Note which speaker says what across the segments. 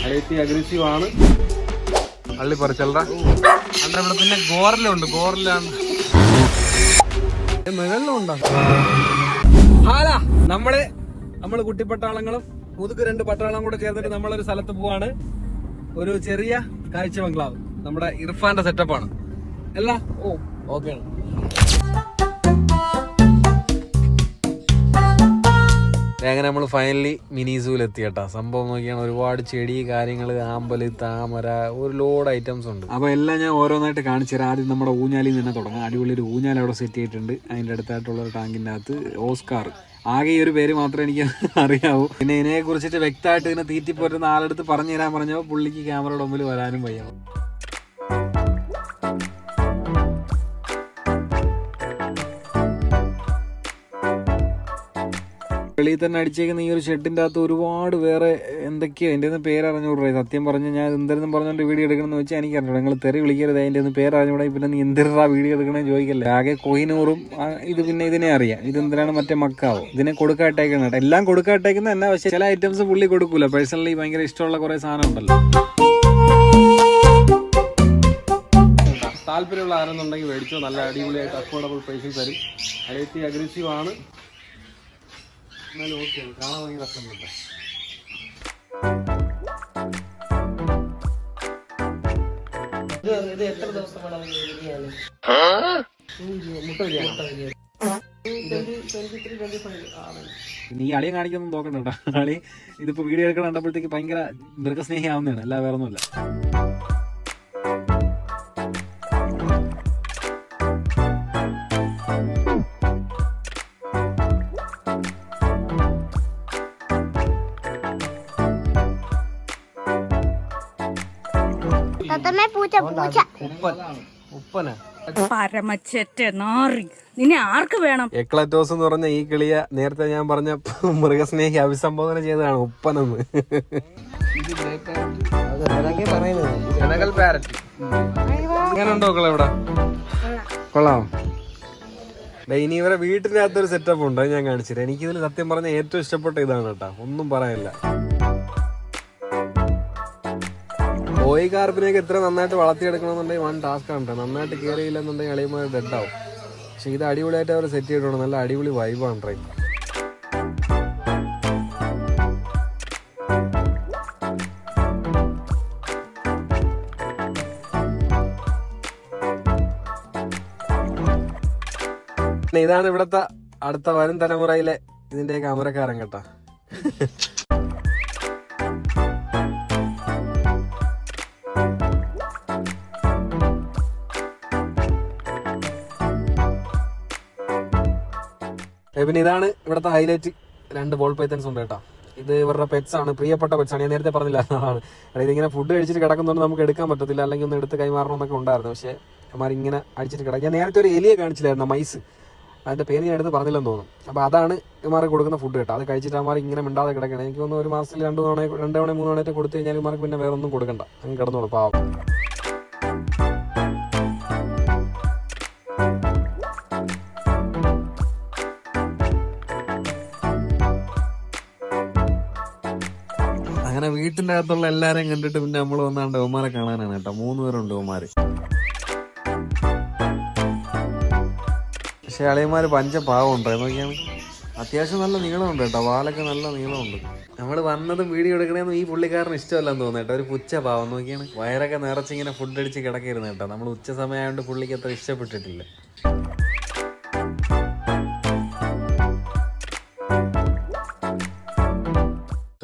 Speaker 1: അളിയത്തി aggressive ആണ്. അള്ളി പറിച്ചല്ല അണ്ട. ഇവിടെ പിന്നെ ഗോറിലുണ്ട്. ഗോറിലാണ് മുകളിലുണ്ടോ. ഹാലാ നമ്മള് കുട്ടിപ്പട്ടാളങ്ങളും മുതുക്ക് 2 പട്ടാളം കൂടെ ചേർന്നിട്ട് നമ്മളൊരു സ്ഥലത്ത് പോവാണ്. ഒരു ചെറിയ കാഴ്ച ബംഗ്ലാവ്. നമ്മുടെ ഇർഫാന്റെ സെറ്റപ്പാണ് അല്ല. ഓക്കെ ആണ്. അങ്ങനെ നമ്മൾ ഫൈനലി മിനി സൂവിൽ എത്തി കേട്ടാ. സംഭവം നോക്കിയാണ് ഒരുപാട് ചെടി കാര്യങ്ങൾ, ആമ്പല്, താമര, ഒരു ലോഡ് ഐറ്റംസ് ഉണ്ട്. അപ്പോൾ എല്ലാം ഞാൻ ഓരോന്നായിട്ട് കാണിച്ചു തരാം. ആദ്യം നമ്മുടെ ഊഞ്ഞാലിൽ തന്നെ തുടങ്ങാം. അടിപൊളി ഒരു ഊഞ്ഞാൽ അവിടെ സെറ്റ് ചെയ്തിട്ടുണ്ട്. അതിൻ്റെ അടുത്തായിട്ടുള്ള ഒരു ടാങ്കിൻ്റെ അകത്ത് ഓസ്കാർ. ആകെ ഈ ഒരു പേര് മാത്രമേ എനിക്ക് അറിയാവൂ. പിന്നെ ഇതിനെ കുറിച്ചിട്ട് വ്യക്തമായിട്ട് ഇതിനെ തീറ്റിപ്പോറ്റുന്ന ആളെടുത്ത് പറഞ്ഞു തരാൻ പറഞ്ഞപ്പോൾ പുള്ളിക്ക് ക്യാമറയുടെ മുമ്പിൽ വരാനും വയ്യ. വെളിയിൽ തന്നെ അടിച്ചേക്കുന്ന ഈ ഒരു ഷെഡിൻ്റെ അകത്ത് ഒരുപാട് വേറെ എന്തൊക്കെയോ എൻ്റെ ഒന്ന് പേരറിഞ്ഞൂടെ. സത്യം പറഞ്ഞാൽ ഞാൻ എന്തെങ്കിലും പറഞ്ഞുകൊണ്ട് വീഡിയോ എടുക്കണമെന്ന് വെച്ചാൽ എനിക്കറിഞ്ഞൂടാ. നിങ്ങൾ തെറി വിളിക്കരുത്. അതിൻ്റെ ഒന്ന് പേരറിഞ്ഞൂടാ. പിന്നെ നീ എന്തിനാ വീഡിയോ എടുക്കണമെന്ന് ചോദിക്കല്ലേ. ആകെ കോഹിനൂറും ഇത് പിന്നെ ഇതിനെ അറിയാം. ഇതെന്തിനാണ് മറ്റേ മക്കാവോ ഇതിനെ കൊടുക്കാട്ടേക്കുന്നത് കേട്ടോ. എല്ലാം കൊടുക്കാട്ടേക്കുന്ന എന്നാ. പക്ഷേ ചില ഐറ്റംസ് പുള്ളി കൊടുക്കൂല. പേഴ്സണലി ഭയങ്കര ഇഷ്ടമുള്ള കുറേ സാധനം ഉണ്ടല്ലോ. താല്പര്യമുള്ള ആരെന്നുണ്ടെങ്കിൽ മേടിച്ചോ. നല്ല അടിപൊളിയായിട്ട് അഫോർഡബിൾ പ്രൈസിൽ തരും. അളിയത്തി അഗ്രസീവ് ആണ്. എന്നാലും ഓക്കെ, കാണാൻ ഭയങ്കര രസമുണ്ട്. നീ അളിയെ കാണിക്കൊന്നും നോക്കണ്ട കേട്ടോ. അളി ഇതിപ്പോ വീഡിയോ എടുക്കണം കണ്ടപ്പോഴത്തേക്ക് ഭയങ്കര മൃഗസ്നേഹി ആവുന്നതാണ്. അല്ല വേറെ ഒന്നുമില്ല.
Speaker 2: നിന്നെ ആർക്ക് വേണം?
Speaker 1: എക്ലറ്റോസ് എന്ന് പറഞ്ഞ ഈ കിളിയെ നേരത്തെ ഞാൻ പറഞ്ഞ മൃഗസ്നേഹി അഭിസംബോധന ചെയ്തതാണ് ഉപ്പനെന്ന്. എങ്ങനെയുണ്ടോ മക്കളെ ഇവിടെ? കൊള്ളാം. ഇനി ഇവരെ വീട്ടിന്റെ അകത്തൊരു സെറ്റപ്പ് ഉണ്ട്. അത് ഞാൻ കാണിച്ചില്ല. എനിക്കിതിൽ സത്യം പറഞ്ഞ ഏറ്റവും ഇഷ്ടപ്പെട്ട ഇതാണ് കേട്ടോ. ഒന്നും പറയാനില്ല. ബോയ് കാർപ്പിനെയൊക്കെ എത്ര നന്നായിട്ട് വളർത്തിയെടുക്കണമെന്നുണ്ടെങ്കിൽ 1 ടാസ്ക് ആണ്. നന്നായിട്ട് കെയർ ചെയ്യില്ലെന്നുണ്ടെങ്കിൽ അളിയന്മാർ ഡെഡാവും. പക്ഷെ ഇത് അടിപൊളിയായിട്ട് അവർ സെറ്റ് ചെയ്തിട്ടുണ്ട്. നല്ല അടിപൊളി വൈബാണ് ട്രൈ. ഇതാണ് ഇവിടത്തെ അടുത്ത വരും തലമുറയിലെ ഇതിന്റെയൊക്കെ അമരക്കാരൻ കേട്ടാ. പിന്നെ ഇതാണ് ഇവിടുത്തെ ഹൈലൈറ്റ്. 2 ബോൾ പൈത്തൻസ് ഉണ്ട് കേട്ടോ. ഇത് ഇവരുടെ പെറ്റ്സ് ആണ്. പ്രിയപ്പെട്ട പെറ്റ്സ് ആണ്. ഞാൻ നേരത്തെ പറഞ്ഞില്ല അതാണ്. ഇതിങ്ങനെ ഫുഡ് കഴിച്ചിട്ട് കിടക്കുന്നതുകൊണ്ട് നമുക്ക് എടുക്കാൻ പറ്റത്തില്ല. അല്ലെങ്കിൽ ഒന്ന് എടുത്ത് കൈമാറണമെന്നൊക്കെ ഉണ്ടായിരുന്നു. പക്ഷേ അമ്മമാരിങ്ങനെ അടിച്ചിട്ട് കിടക്കും. ഞാൻ നേരത്തെ ഒരു എലിയെ കാണിച്ചില്ലായിരുന്നു, മൈസ്. അതിന്റെ പേര് ഞാൻ എടുത്ത് പറഞ്ഞില്ലെന്ന് തോന്നുന്നു. അപ്പോൾ അതാണ് ഇമാർക്ക് കൊടുക്കുന്ന ഫുഡ് കേട്ടോ. അത് കഴിച്ചിട്ട് അമ്മമാർ ഇങ്ങനെ മിണ്ടാതെ കിടക്കണം. എനിക്ക് തോന്നുന്നു ഒരു മാസത്തിൽ 2 തവണ 3 തവണ കൊടുത്തു കഴിഞ്ഞാൽ ഇമാർക്ക് പിന്നെ വേറെ ഒന്നും കൊടുക്കണ്ട. അങ്ങ് കിടന്നോളൂ പാവം. അങ്ങനെ വീട്ടിന്റെ അകത്തുള്ള എല്ലാരെയും കണ്ടിട്ട് പിന്നെ നമ്മൾ വന്നാണ്ട് ഉമ്മാരെ കാണാനാണ് കേട്ടോ. 3 പേരുണ്ട് ഉമ്മാര്. പക്ഷെ അളിയന്മാര് പഞ്ചപാവമുണ്ട് നോക്കിയാണ്. അത്യാവശ്യം നല്ല നീളമുണ്ട് കേട്ടോ. വാലൊക്കെ നല്ല നീളമുണ്ട്. നമ്മൾ വന്നതും വീഡിയോ എടുക്കണേന്നും ഈ പുള്ളിക്കാരന് ഇഷ്ടമല്ലെന്ന് തോന്നുന്നു കേട്ടോ. ഒരു പുച്ച പാവം നോക്കിയാണ്. വയറൊക്കെ നിറച്ചിങ്ങനെ ഫുഡ് അടിച്ച് കിടക്കരുന്ന് കേട്ടോ. നമ്മൾ ഉച്ച സമയമായതുകൊണ്ട് പുള്ളിക്ക് അത്ര ഇഷ്ടപ്പെട്ടിട്ടില്ല.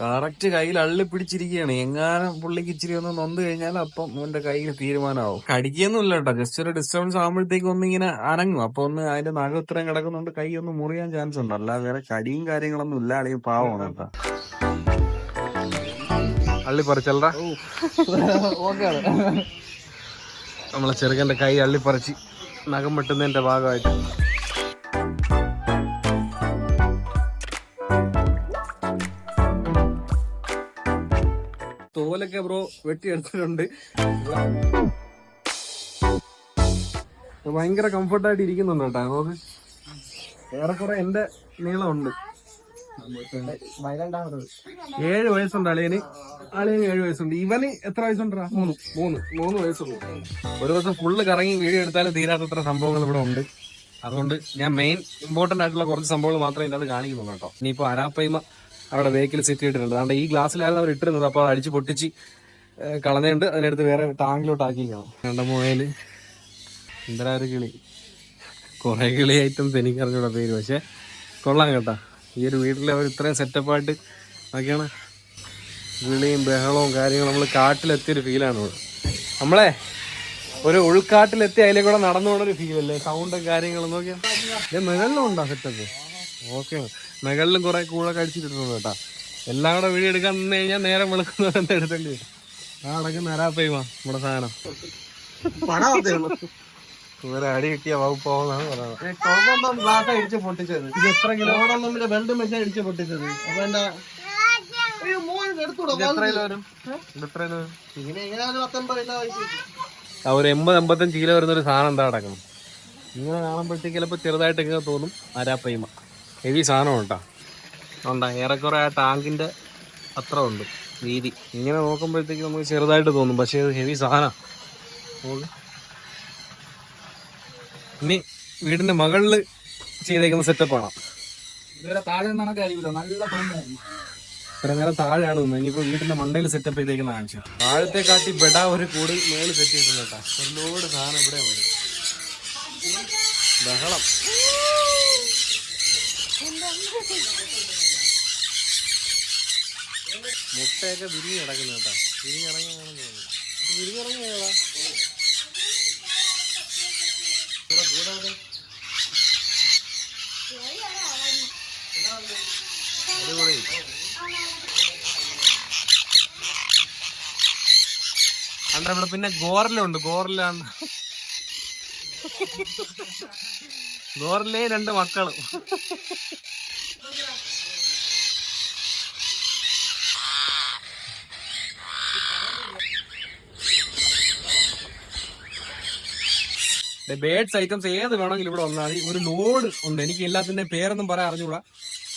Speaker 1: കറക്റ്റ് കയ്യിൽ അള്ളി പിടിച്ചിരിക്കുകയാണ്. എങ്ങാനും പുള്ളിക്ക് ഇച്ചിരി ഒന്ന് നൊന്ത് കഴിഞ്ഞാൽ അപ്പം അവന്റെ കയ്യിൽ തീരുമാനമാവും. കടിക്കൊന്നുമില്ല കേട്ടോ. ജസ്റ്റ് ഒരു ഡിസ്റ്റർബൻസ് ആകുമ്പോഴത്തേക്ക് ഒന്നിങ്ങനെ അനങ്ങും. അപ്പൊ ഒന്ന് അതിന്റെ നഖം ഇത്രയും കിടക്കുന്നുണ്ട് കൈ ഒന്ന് മുറിയാൻ ചാൻസ് ഉണ്ട്. അല്ലാതെ വേറെ കടിയും കാര്യങ്ങളൊന്നും ഇല്ല. അല്ലെങ്കിൽ പാവമാണ് കേട്ടോ. അള്ളി പറിച്ചല്ല നമ്മളെ ചെറുക്കന്റെ കൈ അള്ളിപ്പറിച്ച് നഖം വെട്ടുന്നതിന്റെ ഭാഗമായിട്ട്. തോലൊക്കെ ബ്രോ വെട്ടിയെടുത്തിട്ടുണ്ട്. ഭയങ്കര കംഫർട്ടായിട്ട് ഇരിക്കുന്നുണ്ട് കേട്ടോ. നമുക്ക് ഏറെക്കുറെ എന്റെ നീളമുണ്ട്. 7 വയസ്സുണ്ട് അളിയന്. ആളിന് 7 വയസ്സുണ്ട്. ഇവന് എത്ര വയസ്സുണ്ടാ? 3 വയസ്സുള്ളൂ. ഒരു ദിവസം ഫുള്ള് കറങ്ങി വീഡിയോ എടുത്താലും തീരാത്തത്ര സംഭവങ്ങൾ ഇവിടെ ഉണ്ട്. അതുകൊണ്ട് ഞാൻ മെയിൻ ഇമ്പോർട്ടന്റ് ആയിട്ടുള്ള കുറച്ച് സംഭവങ്ങൾ മാത്രമേ ഇതിനകത്ത് കാണിക്കുന്നുള്ളൂ കേട്ടോ. ഇനിയിപ്പോ അരാപ്പയ്മ അവിടെ വെഹിക്കിൾ സെറ്റ് ചെയ്തിട്ടുണ്ട്. അതുകൊണ്ട് ഈ ഗ്ലാസ്സിലായിരുന്നു അവർ ഇട്ടിരുന്നത്. അപ്പോൾ അടിച്ച് പൊട്ടിച്ച് കളഞ്ഞുണ്ട്. അതിനടുത്ത് വേറെ ടാങ്കിലോട്ട് ആക്കിക്കണം. കണ്ട മുയല്, എന്തരാ ഒരു കിളി, കുറെ കിളി ഐറ്റംസ് എനിക്കറിഞ്ഞൂടെ പേര്. പക്ഷെ കൊള്ളാം കേട്ടാ. ഈ ഒരു വീട്ടിൽ അവർ ഇത്രയും സെറ്റപ്പായിട്ട് ഒക്കെയാണ്. വിളിയും ബഹളവും കാര്യങ്ങളും. നമ്മൾ കാട്ടിലെത്തിയൊരു ഫീലാണ് ഇവിടെ. നമ്മളെ ഒരു ഉൾക്കാട്ടിലെത്തി അതിലെ കൂടെ നടന്നു പോണൊരു ഫീലല്ലേ, സൗണ്ടും കാര്യങ്ങളും നോക്കിയാൽ. മെകളിലും ഉണ്ടോ സെറ്റപ്പ്? ഓക്കെ, മെകളിലും കുറെ കൂടെ കഴിച്ചിട്ടുണ്ട് കേട്ടാ. എല്ലാം കൂടെ വീഡിയോ എടുക്കാൻ നിന്ന് കഴിഞ്ഞാൽ നേരം വെളുക്കുന്നവരെന്താ എടുത്തേണ്ടി വരും. ആ അടക്കം അരാപ്പയ്മ നമ്മുടെ സാധനം. ഇവരെ അടി കിട്ടിയ വകുപ്പാവുന്നാണ് പറയുന്നത്. ഗ്ലാസ് അടിച്ച് പൊട്ടിച്ചത്. ഇത് എത്ര കിലോ? വെൽഡ് മെഷീൻ അടിച്ച് പൊട്ടിച്ചത്. അപ്പൊ എന്റെ ഒരു 80-85 കിലോ വരുന്ന ഒരു സാധനം എന്താ കിടക്കണം. ഇങ്ങനെ കാണുമ്പോഴത്തേക്ക് ചിലപ്പോൾ ചെറുതായിട്ട് ഇങ്ങനെ തോന്നും. അരാപ്പയ്മ ഹെവി സാധനം കേട്ടാ. ഉണ്ടാ ഏറെക്കുറെ ആ ടാങ്കിന്റെ അത്ര ഉണ്ട് വീതി. ഇങ്ങനെ നോക്കുമ്പോഴത്തേക്ക് നമുക്ക് ചെറുതായിട്ട് തോന്നും, പക്ഷെ അത് ഹെവി സാധനം. ഇനി വീടിന്റെ മകളില് ചെയ്തേക്കുന്ന സെറ്റപ്പാണ്. ഇതുവരെ താഴെ നിന്നാണ് കഴിയില്ല, നല്ല ഇത്ര നേരം താഴെയാണ് തോന്നുന്നത്. ഇനിയിപ്പോ വീട്ടിന്റെ മണ്ടയിൽ സെറ്റപ്പ് ചെയ്തേക്കുന്ന കാണിച്ചു. താഴത്തെ കാട്ടി ബെഡാ ഒരു കൂടി മേളിൽ സെറ്റ് ചെയ്തിട്ടുണ്ട് കേട്ടാ. ഒരു ലോഡ് സാധനം ഇവിടെ ഉണ്ട്. ബഹളം. മുട്ടയൊക്കെ വിരിഞ്ഞ് കിടക്കുന്നു കേട്ടാ. വിരിഞ്ഞിറങ്ങിയാണെന്ന് തോന്നുന്നു. വിരിഞ്ഞിറങ്ങിയതാ അടിപൊളി. അണ്ട ഇവിടെ പിന്നെ ഗോറിലുണ്ട്. ഗോറിലാണ് ഗോറിലെ 2 മക്കളും. ബേഡ്സ് ഐറ്റംസ് ഏത് വേണമെങ്കിലും ഇവിടെ വന്നാൽ ഒരു ലോഡ് ഉണ്ട്. എനിക്ക് എല്ലാത്തിന്റെ പേരൊന്നും പറയാൻ അറിഞ്ഞൂടാ.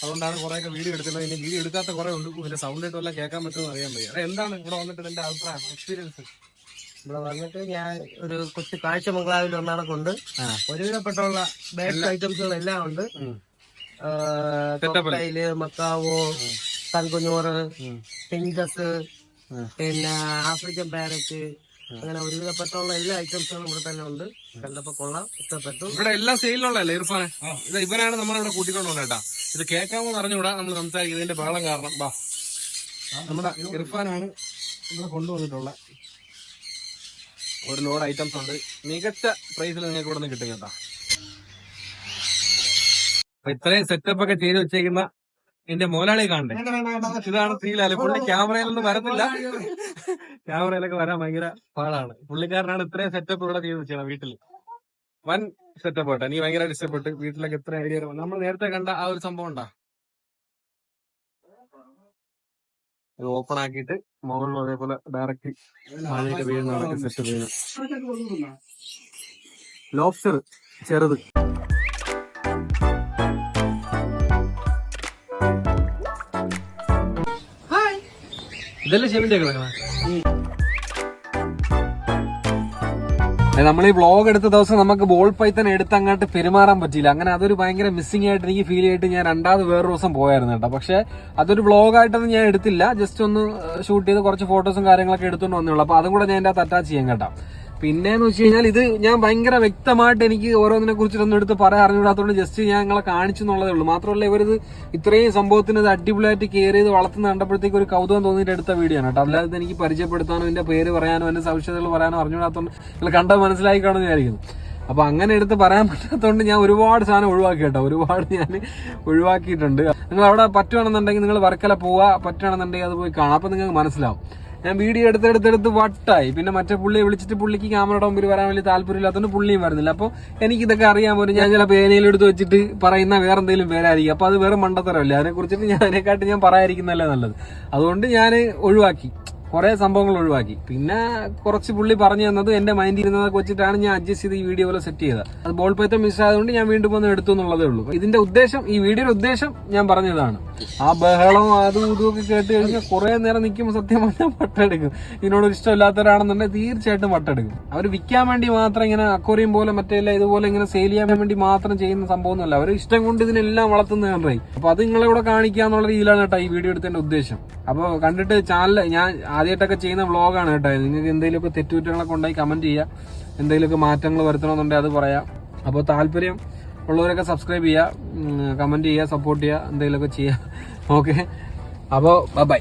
Speaker 1: അതുകൊണ്ടാണ് കുറെയൊക്കെ വീഡിയോ എടുക്കുന്നത്. ഇനി വീഡിയോ എടുക്കാത്ത കുറെ ഉണ്ട്. ഇതിന്റെ സൗണ്ട് ആയിട്ട് വല്ലതും കേൾക്കാൻ പറ്റുമെന്ന് അറിയാൻ വയ്യ. എന്താണ് ഇവിടെ വന്നിട്ട് എന്റെ അഭിപ്രായം, എക്സ്പീരിയൻസ്?
Speaker 3: ഇവിടെ വന്നിട്ട് ഞാൻ ഒരു കൊച്ചു കാഴ്ച ബംഗ്ലാവിൽ ഒന്നാണ് കൊണ്ട് ഒരുവിധപ്പെട്ടുള്ള ബേഡ്സ് ഐറ്റംസുകളെല്ലാം ഉണ്ട്. കൊക്കയില്, മക്കാവോ, തൻകുഞ്ഞോറ്, പിഞ്ചസ്, പിന്നെ ആഫ്രിക്കൻ പാരറ്റ്, അങ്ങനെ ഒരുവിധപ്പെട്ടുള്ള എല്ലാ ഐറ്റംസുകളും ഇവിടെ തന്നെ ഉണ്ട്. കണ്ടപ്പോ കൊള്ളാം, ഇഷ്ടപ്പെട്ടു.
Speaker 1: ഇവിടെ എല്ലാം സെയിലുള്ളതല്ലേ ഇർഫാനെ? ഇവനാണ് നമ്മളിവിടെ കൂട്ടിക്കൊണ്ട് വന്നേട്ടാ. ഇത് കേൾക്കാമോ അറിഞ്ഞുകൂടാ നമ്മൾ സംസാരിക്കുന്നത്. ഇതിന്റെ ബഹളം കാരണം. ബാ, നമ്മുടെ ഇർഫാനാണ് ഇവിടെ കൊണ്ടുവന്നിട്ടുള്ള ഒരു ലോഡ് ഐറ്റംസ് ഉണ്ട്. മികച്ച പ്രൈസിൽ നിങ്ങൾക്ക് ഇവിടെ നിന്ന് കിട്ടും കേട്ടാ. അപ്പൊ ഇത്രയും സെറ്റപ്പ് ഒക്കെ ചെയ്ത് വെച്ചേക്കുന്ന എന്റെ മോലാളി കാണണ്ടേ? ഇതാണ് ശ്രീലാല്. പുള്ളി ക്യാമറയിലൊന്നും വരത്തില്ല. ക്യാമറയിലൊക്കെ വരാൻ ഭയങ്കര പാടാണ്. പുള്ളിക്കാരനാണ് ഇത്രയും സെറ്റപ്പ് ഇവിടെ ചെയ്ത് വെച്ചാണ് വീട്ടില്. വൻ സെറ്റപ്പ് കേട്ടോ. എനിക്ക് ഭയങ്കരമായിട്ട് ഇഷ്ടപ്പെട്ട്. വീട്ടിലൊക്കെ എത്ര ഐഡിയ നമ്മൾ നേരത്തെ കണ്ട ആ ഒരു സംഭവം ഉണ്ടാ. ഇത് ഓപ്പൺ ആക്കിയിട്ട് മുകളിലും അതേപോലെ ഡയറക്റ്റ് മഴയൊക്കെ വീഴുന്നതൊക്കെ സെറ്റ് ചെയ്യുന്നു. ലോബ്സ്റ്റർ ചെറുത്. ഇതല്ലേ ഷെമിന്റെ കിടക്കണ. നമ്മൾ ഈ വ്ളോഗ് എടുത്ത ദിവസം നമുക്ക് ബോൾ പൈത്തൻ എടുത്ത് അങ്ങോട്ട് പെരുമാറാൻ പറ്റിയില്ല. അങ്ങനെ അതൊരു ഭയങ്കര മിസ്സിംഗ് ആയിട്ട് എനിക്ക് ഫീൽ ചെയ്തിട്ട് ഞാൻ രണ്ടാമത് വേറൊരു ദിവസം പോയായിരുന്നു കേട്ടോ. പക്ഷെ അതൊരു വ്ളോഗായിട്ടൊന്നും ഞാൻ എടുത്തില്ല. ജസ്റ്റ് ഒന്ന് ഷൂട്ട് ചെയ്ത് കുറച്ച് ഫോട്ടോസും കാര്യങ്ങളൊക്കെ എടുത്തുകൊണ്ട് വന്നുള്ളൂ. അപ്പൊ അതും കൂടെ ഞാൻ എൻ്റെ അകത്ത് അറ്റാച്ച് ചെയ്യാൻ കേട്ടോ. പിന്നെന്ന് വെച്ച് കഴിഞ്ഞാൽ ഇത് ഞാൻ ഭയങ്കര വ്യക്തമായിട്ട് എനിക്ക് ഓരോന്നിനെ കുറിച്ചിട്ടൊന്നും എടുത്ത് പറയാൻ അറിഞ്ഞൂടാത്തതുകൊണ്ട് ജസ്റ്റ് ഞാൻ നിങ്ങളെ കാണിച്ചു എന്നുള്ളതേ ഉള്ളൂ. മാത്രമല്ല ഇവരിത് ഇത്രയും സംഭവത്തിന് ഇത് അടിപൊളിയായിട്ട് കെയർ ചെയ്ത് വളർത്തുന്ന കണ്ടപ്പോഴത്തേക്ക് ഒരു കൗതുകം തോന്നിയിട്ട് എടുത്ത വീഡിയോ ആണ് കേട്ടോ. അല്ലാതെ എനിക്ക് പരിചയപ്പെടുത്താനോ എന്റെ പേര് പറയാനോ എന്റെ സവിശേഷതകൾ പറയാനോ അറിഞ്ഞൂടാത്തതുകൊണ്ട് നിങ്ങൾ കണ്ടാൽ മനസ്സിലാക്കി കാണുമെന്ന് വിചാരിക്കുന്നു. അപ്പൊ അങ്ങനെ എടുത്ത് പറയാൻ പറ്റാത്തതുകൊണ്ട് ഞാൻ ഒരുപാട് സാധനം ഒഴിവാക്കി കേട്ടോ. ഒരുപാട് ഞാൻ ഒഴിവാക്കിയിട്ടുണ്ട്. നിങ്ങൾ അവിടെ പറ്റുവാണെന്നുണ്ടെങ്കിൽ നിങ്ങൾ വർക്കല പോവുക, പറ്റുവാണെന്നുണ്ടെങ്കിൽ അത് പോയി കാണാം. അപ്പൊ നിങ്ങൾക്ക് മനസ്സിലാവും. ഞാൻ വീഡിയോ എടുത്തെടുത്തെടുത്ത് വട്ടായി. പിന്നെ മറ്റേ പുള്ളിയെ വിളിച്ചിട്ട് പുള്ളിക്ക് ക്യാമറയുടെ മുമ്പിൽ വരാൻ വലിയ താല്പര്യമില്ലാത്തതുകൊണ്ട് പുള്ളിയും വരുന്നില്ല. അപ്പോൾ എനിക്കിതൊക്കെ അറിയാൻ പോലും ഞാൻ ചില പേനയിലെടുത്ത് വെച്ചിട്ട് പറയുന്ന വേറെ എന്തെങ്കിലും പേരായിരിക്കും. അപ്പോൾ അത് വേറെ മണ്ടത്തരമല്ലേ. അതിനെക്കുറിച്ചിട്ട് അതിനെക്കാട്ട് ഞാൻ പറയാതിരിക്കുന്നതല്ലേ നല്ലത്. അതുകൊണ്ട് ഞാൻ ഒഴിവാക്കി, കുറെ സംഭവങ്ങൾ ഒഴിവാക്കി. പിന്നെ കുറച്ച് പുള്ളി പറഞ്ഞു തന്നത് എന്റെ മൈൻഡിൽ ഇരുന്നതൊക്കെ വെച്ചിട്ടാണ് ഞാൻ അഡ്ജസ്റ്റ് ചെയ്ത് ഈ വീഡിയോ പോലെ സെറ്റ് ചെയ്തത്. അത് ബോൾ പൈത്തൻ മിസ് ആയതുകൊണ്ട് ഞാൻ വീണ്ടും വന്ന് എടുത്തു എന്നുള്ളതേ ഉള്ളൂ. ഇതിന്റെ ഉദ്ദേശം, ഈ വീഡിയോയുടെ ഉദ്ദേശം ഞാൻ പറഞ്ഞതാണ്. ആ ബഹളം അതും ഇതും ഒക്കെ കേട്ട് കഴിഞ്ഞാൽ കുറെ നേരം നിൽക്കുമ്പോൾ സത്യം പറഞ്ഞാൽ വട്ടെടുക്കും. ഇതിനോടൊരു ഇഷ്ടമില്ലാത്തവരാണെന്നുണ്ടെങ്കിൽ തീർച്ചയായിട്ടും വട്ടെടുക്കും. അവർ വിൽക്കാൻ വേണ്ടി മാത്രം ഇങ്ങനെ അക്വേറിയം പോലെ മറ്റേ ഇതുപോലെ ഇങ്ങനെ സെയിൽ ചെയ്യാൻ വേണ്ടി മാത്രം ചെയ്യുന്ന സംഭവമൊന്നുമല്ല. അവർ ഇഷ്ടം കൊണ്ട് ഇതിനെല്ലാം വളർത്തുന്ന കണ്ടായി. അപ്പൊ അത് നിങ്ങളെ കൂടെ കാണിക്കാന്നുള്ള രീതിയിലാണ് കേട്ടോ ഈ വീഡിയോ എടുത്തതിന്റെ ഉദ്ദേശം. അപ്പോൾ കണ്ടിട്ട് ചാനൽ ഞാൻ ആദ്യമായിട്ടൊക്കെ ചെയ്യുന്ന വ്ളോഗാണ് കേട്ടോ. നിങ്ങൾക്ക് എന്തെങ്കിലുമൊക്കെ തെറ്റുകുറ്റങ്ങളൊക്കെ ഉണ്ടായി കമന്റ് ചെയ്യുക, എന്തെങ്കിലുമൊക്കെ മാറ്റങ്ങൾ വരുത്തണമെന്നുണ്ടെങ്കിൽ അത് പറയാം. അപ്പോൾ താല്പര്യം ഉള്ളവരൊക്കെ സബ്സ്ക്രൈബ് ചെയ്യുക, കമന്റ് ചെയ്യുക, സപ്പോർട്ട് ചെയ്യുക, എന്തെങ്കിലുമൊക്കെ ചെയ്യുക. ഓക്കെ, അപ്പോൾ ബൈ.